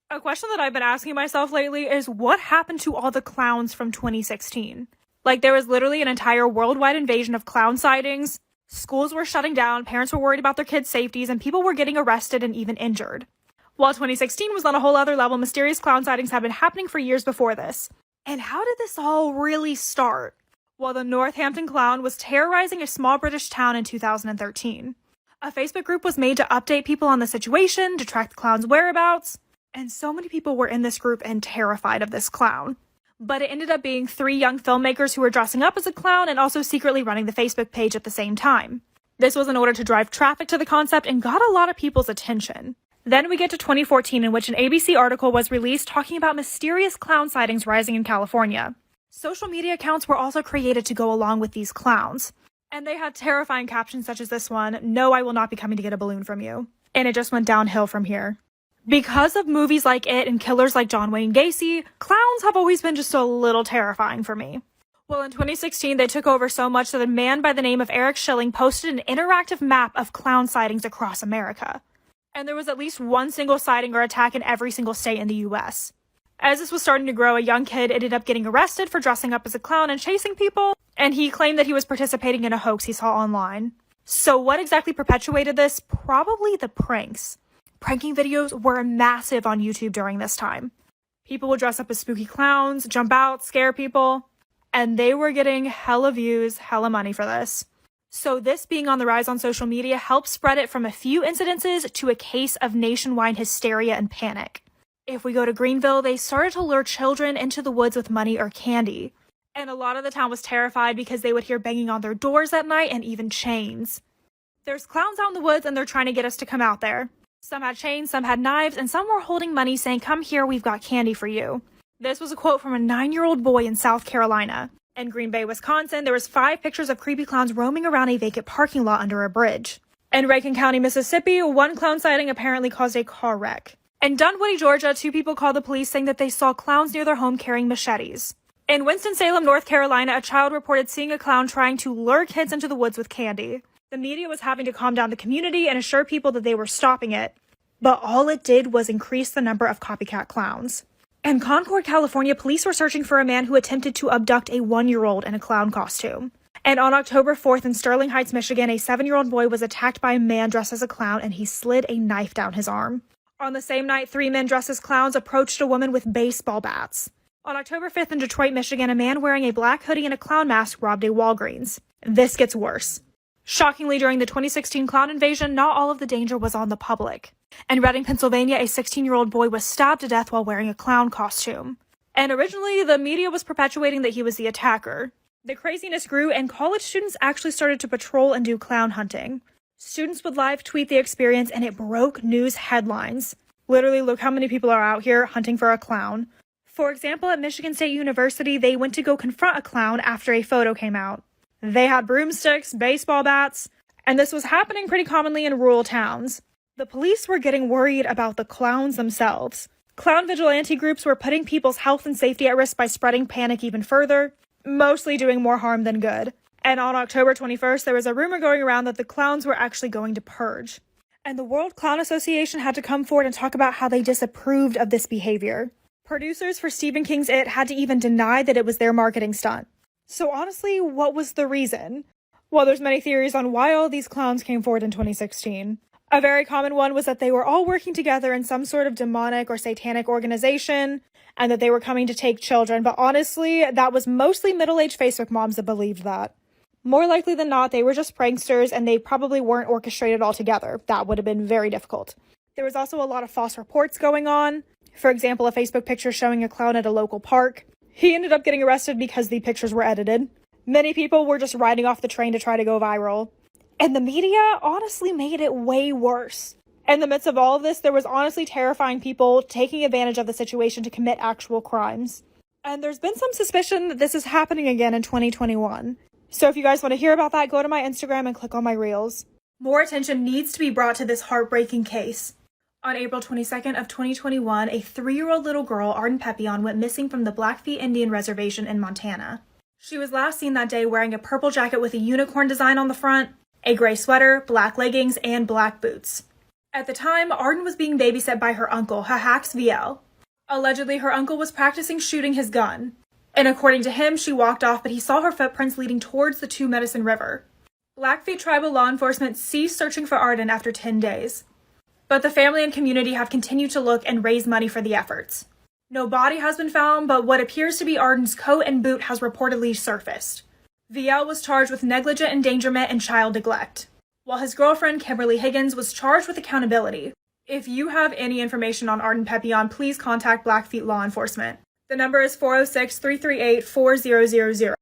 A question that I've been asking myself lately is what happened to all the clowns from 2016? Like, there was literally an entire worldwide invasion of clown sightings. Schools were shutting down, parents were worried about their kids' safeties, and people were getting arrested and even injured. While 2016 was on a whole other level, mysterious clown sightings had been happening for years before this. And how did this all really start? Well, the Northampton clown was terrorizing a small British town in 2013. A Facebook group was made to update people on the situation, to track the clown's whereabouts, and so many people were in this group and terrified of this clown. But it ended up being 3 young filmmakers who were dressing up as a clown and also secretly running the Facebook page at the same time. This was in order to drive traffic to the concept and got a lot of people's attention. Then we get to 2014, in which an ABC article was released talking about mysterious clown sightings rising in California. Social media accounts were also created to go along with these clowns. And they had terrifying captions such as this one, "No, I will not be coming to get a balloon from you." And it just went downhill from here. Because of movies like it and killers like John Wayne Gacy, clowns have always been just a little terrifying for me. Well, in 2016, they took over so much that a man by the name of Eric Schilling posted an interactive map of clown sightings across America. And there was at least one single sighting or attack in every single state in the US. As this was starting to grow, a young kid ended up getting arrested for dressing up as a clown and chasing people, and he claimed that he was participating in a hoax he saw online. So what exactly perpetuated this? Probably the pranks. Pranking videos were massive on YouTube during this time. People would dress up as spooky clowns, jump out, scare people, and they were getting hella views, hella money for this. So this being on the rise on social media helped spread it from a few incidences to a case of nationwide hysteria and panic. If we go to Greenville, they started to lure children into the woods with money or candy. And a lot of the town was terrified because they would hear banging on their doors at night and even chains. There's clowns out in the woods and they're trying to get us to come out there. Some had chains, some had knives, and some were holding money saying, "Come here, we've got candy for you." This was a quote from a 9-year-old boy in South Carolina. In Green Bay, Wisconsin, there was 5 pictures of creepy clowns roaming around a vacant parking lot under a bridge. In Rankin County, Mississippi, one clown sighting apparently caused a car wreck. In Dunwoody, Georgia, 2 people called the police saying that they saw clowns near their home carrying machetes. In Winston-Salem, North Carolina, a child reported seeing a clown trying to lure kids into the woods with candy. The media was having to calm down the community and assure people that they were stopping it. But all it did was increase the number of copycat clowns. In Concord, California, police were searching for a man who attempted to abduct a 1-year-old in a clown costume. And on October 4th in Sterling Heights, Michigan, a 7-year-old boy was attacked by a man dressed as a clown and he slid a knife down his arm. On the same night, 3 men dressed as clowns approached a woman with baseball bats. On October 5th in Detroit, Michigan, a man wearing a black hoodie and a clown mask robbed a Walgreens. This gets worse. Shockingly, during the 2016 clown invasion, not all of the danger was on the public. In Reading, Pennsylvania, a 16-year-old boy was stabbed to death while wearing a clown costume. And originally, the media was perpetuating that he was the attacker. The craziness grew, and college students actually started to patrol and do clown hunting. Students would live tweet the experience, and it broke news headlines. Literally, look how many people are out here hunting for a clown. For example, at Michigan State University, they went to go confront a clown after a photo came out. They had broomsticks, baseball bats, and this was happening pretty commonly in rural towns. The police were getting worried about the clowns themselves. Clown vigilante groups were putting people's health and safety at risk by spreading panic even further, mostly doing more harm than good. And on October 21st, there was a rumor going around that the clowns were actually going to purge. And the World Clown Association had to come forward and talk about how they disapproved of this behavior. Producers for Stephen King's It had to even deny that it was their marketing stunt. So honestly, what was the reason? Well, there's many theories on why all these clowns came forward in 2016. A very common one was that they were all working together in some sort of demonic or satanic organization, and that they were coming to take children, but honestly, that was mostly middle-aged Facebook moms that believed that. More likely than not, they were just pranksters, and they probably weren't orchestrated altogether. That would have been very difficult. There was also a lot of false reports going on. For example, a Facebook picture showing a clown at a local park. He ended up getting arrested because the pictures were edited. Many people were just riding off the train to try to go viral. And the media honestly made it way worse. In the midst of all of this, there was honestly terrifying people taking advantage of the situation to commit actual crimes. And there's been some suspicion that this is happening again in 2021. So if you guys want to hear about that, go to my Instagram and click on my reels. More attention needs to be brought to this heartbreaking case. On April 22nd of 2021, a 3-year-old little girl, Arden Pepion, went missing from the Blackfeet Indian Reservation in Montana. She was last seen that day wearing a purple jacket with a unicorn design on the front, a gray sweater, black leggings, and black boots. At the time, Arden was being babysat by her uncle, Hahax VL. Allegedly, her uncle was practicing shooting his gun. And according to him, she walked off, but he saw her footprints leading towards the Two Medicine River. Blackfeet tribal law enforcement ceased searching for Arden after 10 days. But the family and community have continued to look and raise money for the efforts. No body has been found, but what appears to be Arden's coat and boot has reportedly surfaced. VL was charged with negligent endangerment and child neglect, while his girlfriend, Kimberly Higgins, was charged with accountability. If you have any information on Arden Papillon, please contact Blackfeet law enforcement. The number is 406-338-4000.